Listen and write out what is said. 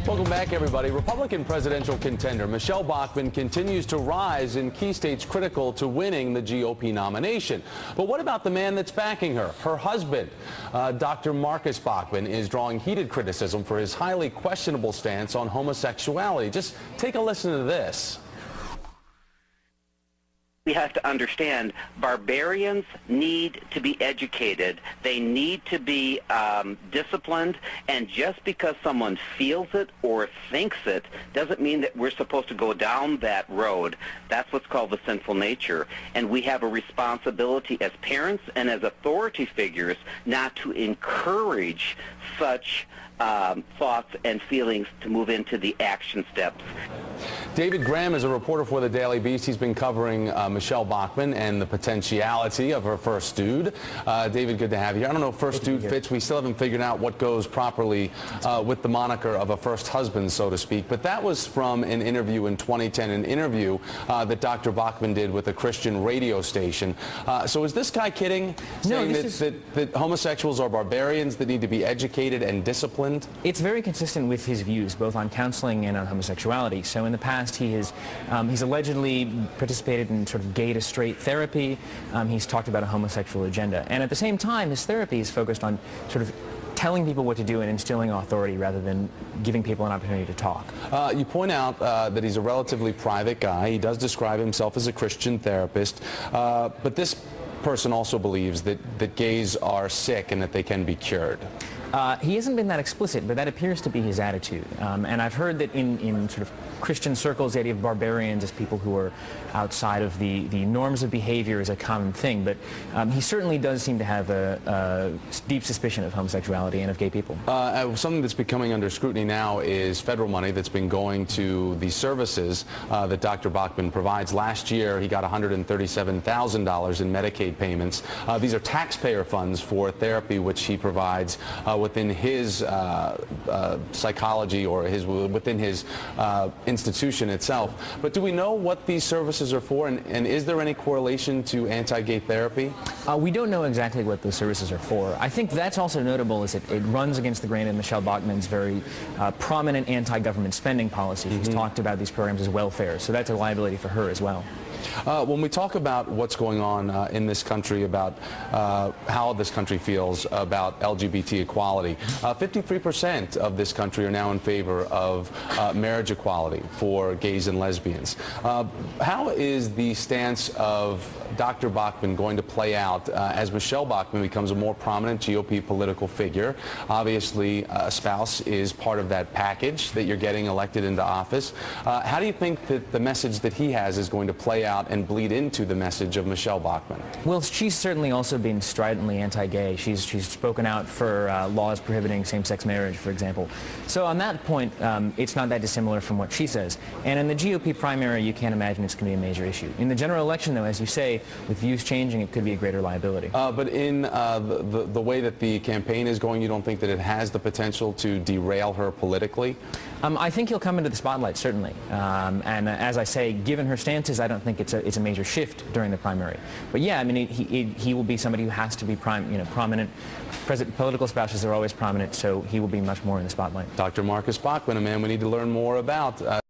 Welcome back, everybody. Republican presidential contender Michelle Bachmann continues to rise in key states critical to winning the GOP nomination. But what about the man that's backing her? Her husband, Dr. Marcus Bachmann, is drawing heated criticism for his highly questionable stance on homosexuality. Just take a listen to this. We have to understand barbarians need to be educated. They need to be disciplined, and just because someone feels it or thinks it doesn't mean that we're supposed to go down that road. That's what's called the sinful nature, and we have a responsibility as parents and as authority figures not to encourage such thoughts and feelings to move into the action steps. David Graham is a reporter for the Daily Beast. He's been covering Michelle Bachmann and the potentiality of her first dude. David, good to have you here. I don't know if first dude fits. We still haven't figured out what goes properly with the moniker of a first husband, so to speak. But that was from an interview in 2010, an interview that Dr. Bachmann did with a Christian radio station. So is this guy kidding, saying that homosexuals are barbarians that need to be educated and disciplined? It's very consistent with his views, both on counseling and on homosexuality. So in the past, he's allegedly participated in sort of gay to straight therapy. He's talked about a homosexual agenda. And at the same time, his therapy is focused on sort of telling people what to do and instilling authority rather than giving people an opportunity to talk. You point out that he's a relatively private guy. He does describe himself as a Christian therapist. But this person also believes that gays are sick and that they can be cured. He hasn't been that explicit, but that appears to be his attitude. And I've heard that in sort of Christian circles, the idea of barbarians as people who are outside of the norms of behavior is a common thing. But he certainly does seem to have a deep suspicion of homosexuality and of gay people. Something that's becoming under scrutiny now is federal money that's been going to the services that Dr. Bachmann provides. Last year, he got $137,000 in Medicaid payments. These are taxpayer funds for therapy, which he provides within his psychology or within his institution itself. But do we know what these services are for, and is there any correlation to anti-gay therapy? We don't know exactly what those services are for. I think that's also notable, is it runs against the grain of Michelle Bachmann's very prominent anti-government spending policy. She's talked about these programs as welfare, so that's a liability for her as well. When we talk about what's going on in this country, about how this country feels about LGBT equality, 53% of this country are now in favor of marriage equality for gays and lesbians. How is the stance of Dr. Bachmann going to play out as Michelle Bachmann becomes a more prominent GOP political figure? Obviously, a spouse is part of that package that you're getting elected into office. How do you think that the message that he has is going to play out and bleed into the message of Michelle Bachmann? Well, she's certainly also been stridently anti-gay. She's spoken out for laws prohibiting same-sex marriage, for example. So on that point, it's not that dissimilar from what she says. And in the GOP primary, you can't imagine it's going to be a major issue. In the general election, though, as you say, with views changing, it could be a greater liability. But in the way that the campaign is going, you don't think that it has the potential to derail her politically? I think he'll come into the spotlight, certainly. And as I say, given her stances, I don't think it's a major shift during the primary. But yeah, I mean, he will be somebody who has to be prominent. Political spouses are always prominent, so he will be much more in the spotlight. Dr. Marcus Bachmann, a man we need to learn more about.